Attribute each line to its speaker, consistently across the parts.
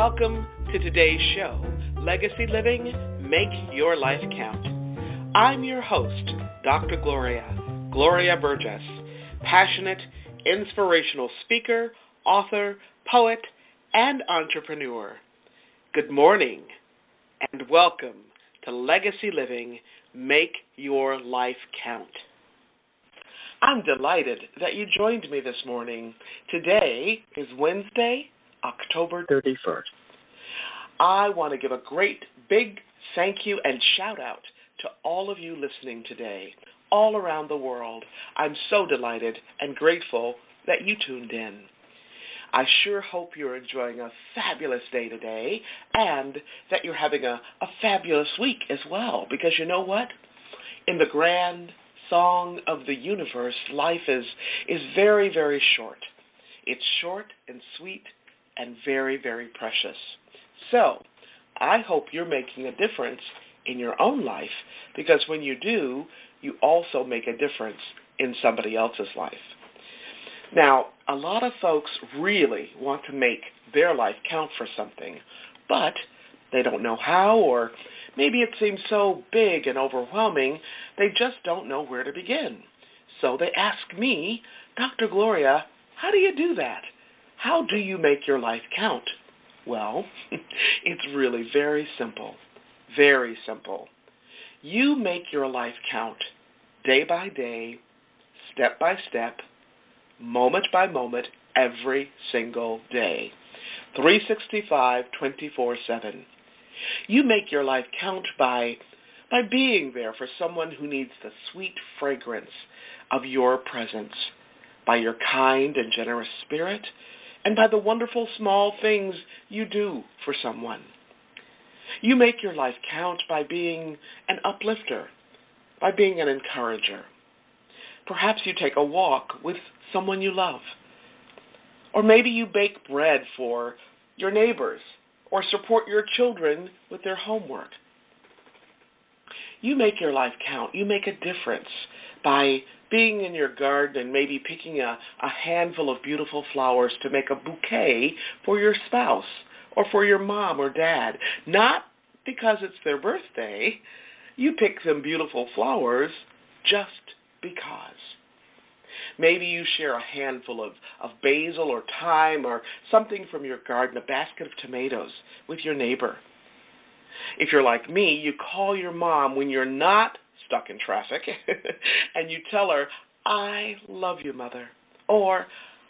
Speaker 1: Welcome to today's show, Legacy Living, Make Your Life Count. I'm your host, Dr. Gloria Burgess, passionate, inspirational speaker, author, poet, and entrepreneur. Good morning, and welcome to Legacy Living, Make Your Life Count. I'm delighted that you joined me this morning. Today is Wednesday, October 31st. I want to give a great big thank you and shout out to all of you listening today, all around the world. I'm so delighted and grateful that you tuned in. I sure hope you're enjoying a fabulous day today and that you're having a fabulous week as well, because you know what? In the grand song of the universe, life is very, very short. It's short and sweet and very, very precious. So I hope you're making a difference in your own life, because when you do, you also make a difference in somebody else's life. Now, a lot of folks really want to make their life count for something, but they don't know how, or maybe it seems so big and overwhelming, they just don't know where to begin. So they ask me, Dr. Gloria, how do you do that? How do you make your life count? Well, it's really very simple, very simple. You make your life count day by day, step by step, moment by moment, every single day, 365, 24/7. You make your life count by being there for someone who needs the sweet fragrance of your presence, by your kind and generous spirit, and by the wonderful small things you do for someone. You make your life count by being an uplifter, by being an encourager. Perhaps you take a walk with someone you love. Or maybe you bake bread for your neighbors or support your children with their homework. You make your life count. You make a difference by being in your garden and maybe picking a handful of beautiful flowers to make a bouquet for your spouse or for your mom or dad. Not because it's their birthday. You pick them beautiful flowers just because. Maybe you share a handful of basil or thyme or something from your garden, a basket of tomatoes, with your neighbor. If you're like me, you call your mom when you're not stuck in traffic and you tell her, I love you, Mother. Or,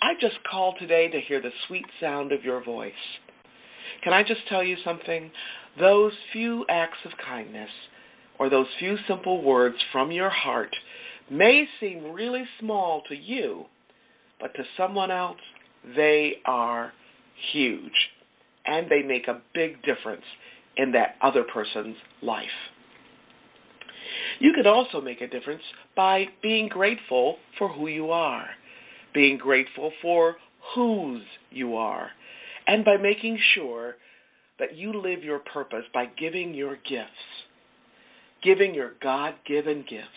Speaker 1: I just called today to hear the sweet sound of your voice. Can I just tell you something? Those few acts of kindness or those few simple words from your heart may seem really small to you, but to someone else, they are huge, and they make a big difference in that other person's life. You could also make a difference by being grateful for who you are, being grateful for whose you are, and by making sure that you live your purpose by giving your gifts, giving your God-given gifts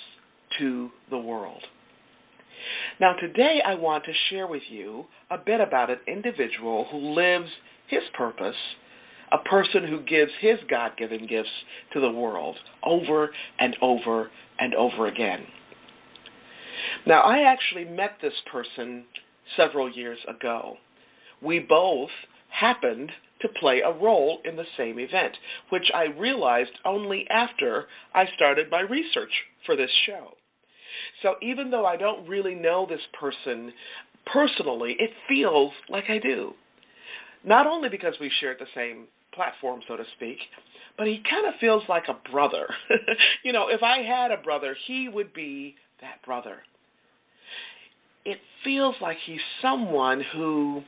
Speaker 1: to the world. Now, today I want to share with you a bit about an individual who lives his purpose, a person who gives his God-given gifts to the world over and over and over again. Now, I actually met this person several years ago. We both happened to play a role in the same event, which I realized only after I started my research for this show. So even though I don't really know this person personally, it feels like I do. Not only because we shared the same platform, so to speak, but he kind of feels like a brother. You know, if I had a brother, he would be that brother. It feels like he's someone who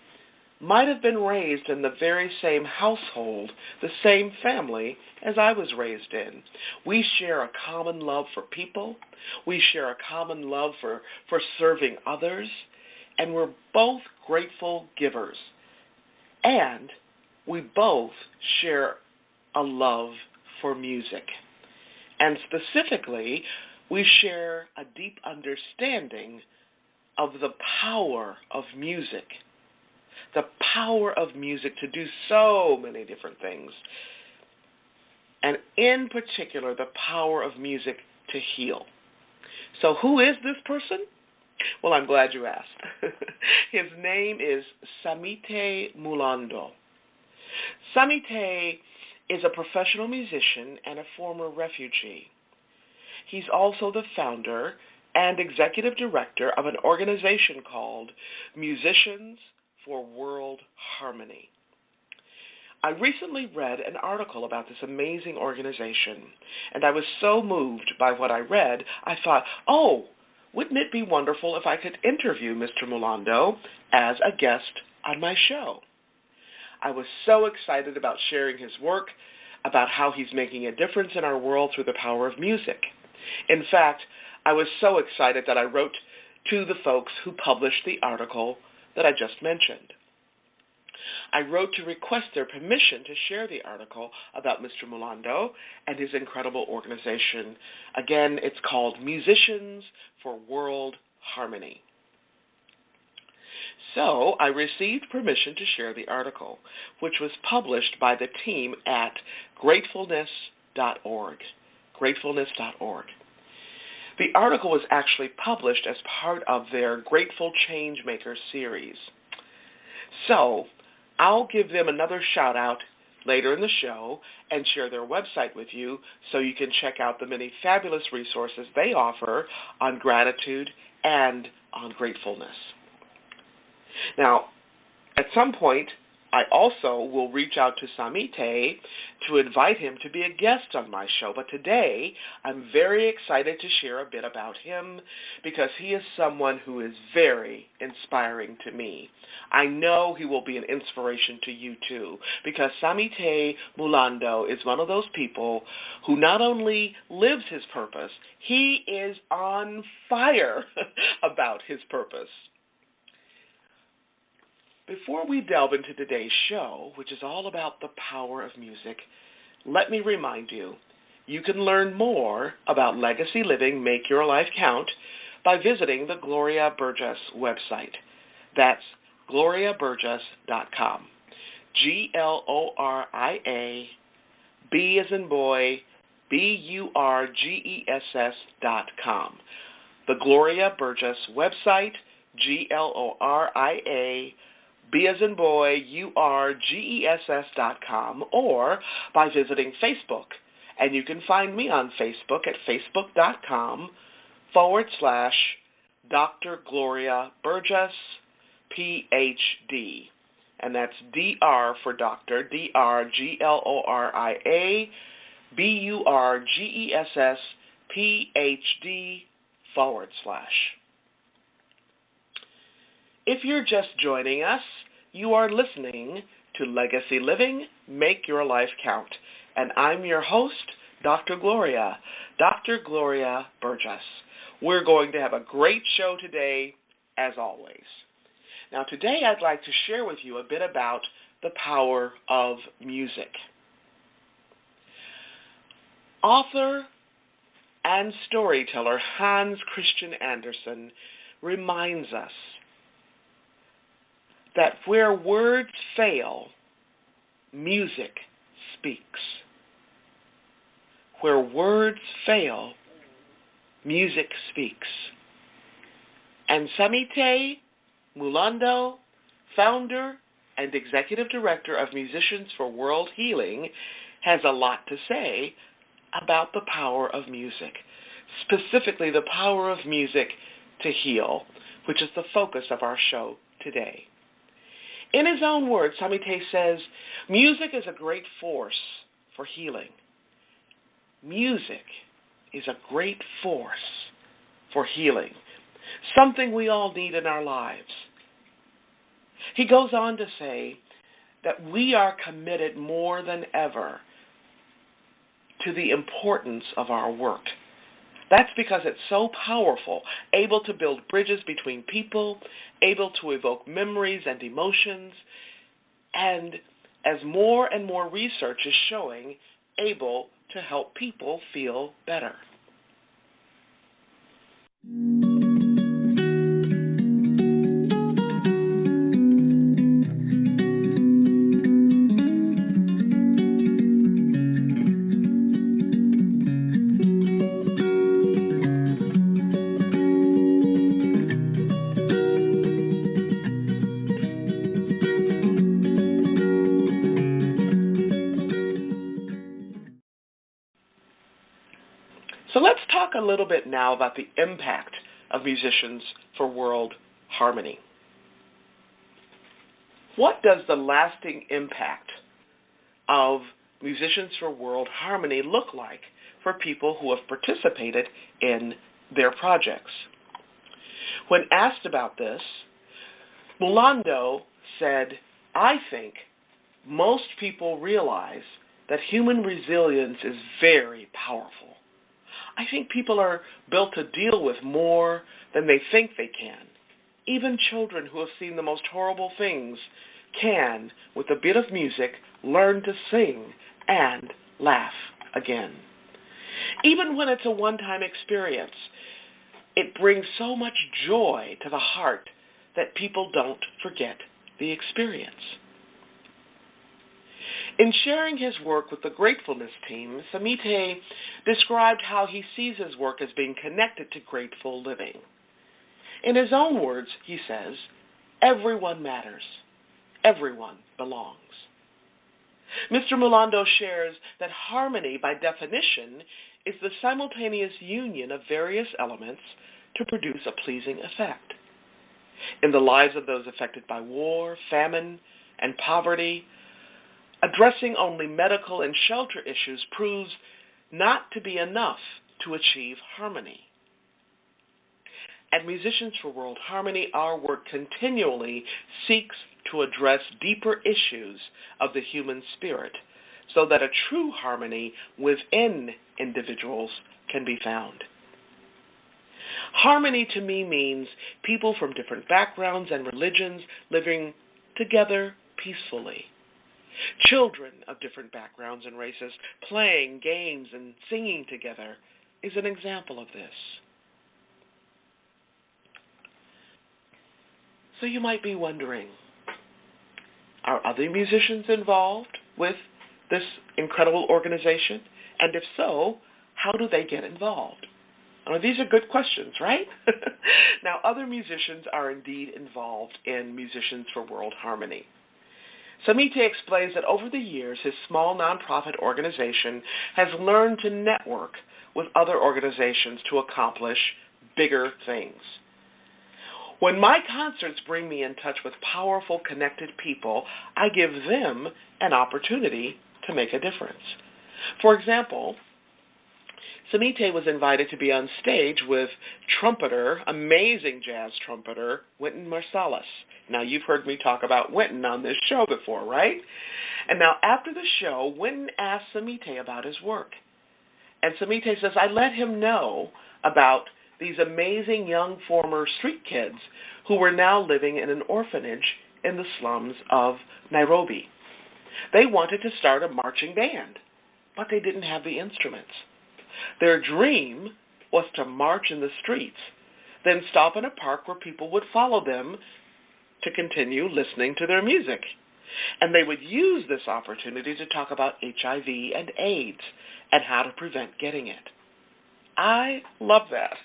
Speaker 1: might have been raised in the very same household, the same family as I was raised in. We share a common love for people. We share a common love for serving others. And we're both grateful givers. And we both share a love for music. And specifically, we share a deep understanding of the power of music. the power of music to do so many different things. And in particular, the power of music to heal. So who is this person? Well, I'm glad you asked. His name is Samite Mulando. Samite is a professional musician and a former refugee. He's also the founder and executive director of an organization called Musicians for World Harmony. I recently read an article about this amazing organization, and I was so moved by what I read, I thought, wouldn't it be wonderful if I could interview Mr. Mulando as a guest on my show? I was so excited about sharing his work, about how he's making a difference in our world through the power of music. In fact, I was so excited that I wrote to the folks who published the article that I just mentioned. I wrote to request their permission to share the article about Mr. Mulando and his incredible organization. Again, it's called Musicians for World Harmony. So I received permission to share the article, which was published by the team at gratefulness.org. Gratefulness.org. The article was actually published as part of their Grateful Changemakers series. So I'll give them another shout out later in the show and share their website with you so you can check out the many fabulous resources they offer on gratitude and on gratefulness. Now, at some point, I also will reach out to Samite to invite him to be a guest on my show. But today, I'm very excited to share a bit about him because he is someone who is very inspiring to me. I know he will be an inspiration to you too, because Samite Mulando is one of those people who not only lives his purpose, he is on fire about his purpose. Before we delve into today's show, which is all about the power of music, let me remind you, you can learn more about Legacy Living Make Your Life Count by visiting the Gloria Burgess website. That's gloriaburgess.com. Gloria, B as in boy, BURGESS.com. The Gloria Burgess website, GLORIA, B as in boy, URGESS.com, or by visiting Facebook. And you can find me on Facebook at facebook.com/Dr. Gloria Burgess, PhD. And that's DR for doctor, DRGLORIA, BURGESS, PhD, /. If you're just joining us, you are listening to Legacy Living, Make Your Life Count. And I'm your host, Dr. Gloria Burgess. We're going to have a great show today, as always. Now, today I'd like to share with you a bit about the power of music. Author and storyteller Hans Christian Andersen reminds us that where words fail, music speaks. Where words fail, music speaks. And Samite Mulando, founder and executive director of Musicians for World Healing, has a lot to say about the power of music, specifically the power of music to heal, which is the focus of our show today. In his own words, Samite says, music is a great force for healing. Music is a great force for healing, something we all need in our lives. He goes on to say that we are committed more than ever to the importance of our work. That's because it's so powerful, able to build bridges between people, able to evoke memories and emotions, and as more and more research is showing, able to help people feel better. bit now about the impact of Musicians for World Harmony. What does the lasting impact of Musicians for World Harmony look like for people who have participated in their projects? When asked about this, Mulando said, "I think most people realize that human resilience is very powerful. I think people are built to deal with more than they think they can. Even children who have seen the most horrible things can, with a bit of music, learn to sing and laugh again. Even when it's a one-time experience, it brings so much joy to the heart that people don't forget the experience." In sharing his work with the Gratefulness team, Samite described how he sees his work as being connected to grateful living. In his own words, he says, "Everyone matters. Everyone belongs." Mr. Mulando shares that harmony, by definition, is the simultaneous union of various elements to produce a pleasing effect. In the lives of those affected by war, famine, and poverty, addressing only medical and shelter issues proves not to be enough to achieve harmony. At Musicians for World Harmony, our work continually seeks to address deeper issues of the human spirit so that a true harmony within individuals can be found. Harmony to me means people from different backgrounds and religions living together peacefully. Children of different backgrounds and races playing games and singing together is an example of this. So you might be wondering, are other musicians involved with this incredible organization? And if so, how do they get involved? Now, these are good questions, right? Now, other musicians are indeed involved in Musicians for World Harmony. Samite explains that over the years, his small nonprofit organization has learned to network with other organizations to accomplish bigger things. When my concerts bring me in touch with powerful, connected people, I give them an opportunity to make a difference. For example, Samite was invited to be on stage with trumpeter, amazing jazz trumpeter, Wynton Marsalis. Now, you've heard me talk about Wynton on this show before, right? And now, after the show, Wynton asked Samite about his work. And Samite says, I let him know about these amazing young former street kids who were now living in an orphanage in the slums of Nairobi. They wanted to start a marching band, but they didn't have the instruments. Their dream was to march in the streets, then stop in a park where people would follow them to continue listening to their music. And they would use this opportunity to talk about HIV and AIDS and how to prevent getting it. I love that.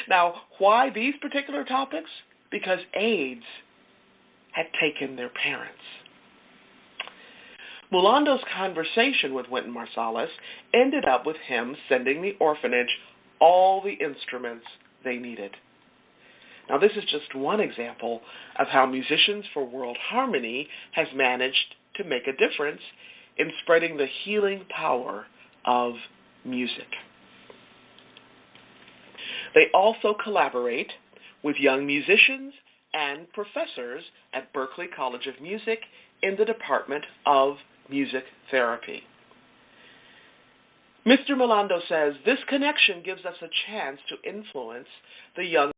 Speaker 1: Now, why these particular topics? Because AIDS had taken their parents. Mulando's conversation with Wynton Marsalis ended up with him sending the orphanage all the instruments they needed. Now, this is just one example of how Musicians for World Harmony has managed to make a difference in spreading the healing power of music. They also collaborate with young musicians and professors at Berklee College of Music in the Department of Music Therapy. Mr. Mulando says, this connection gives us a chance to influence the young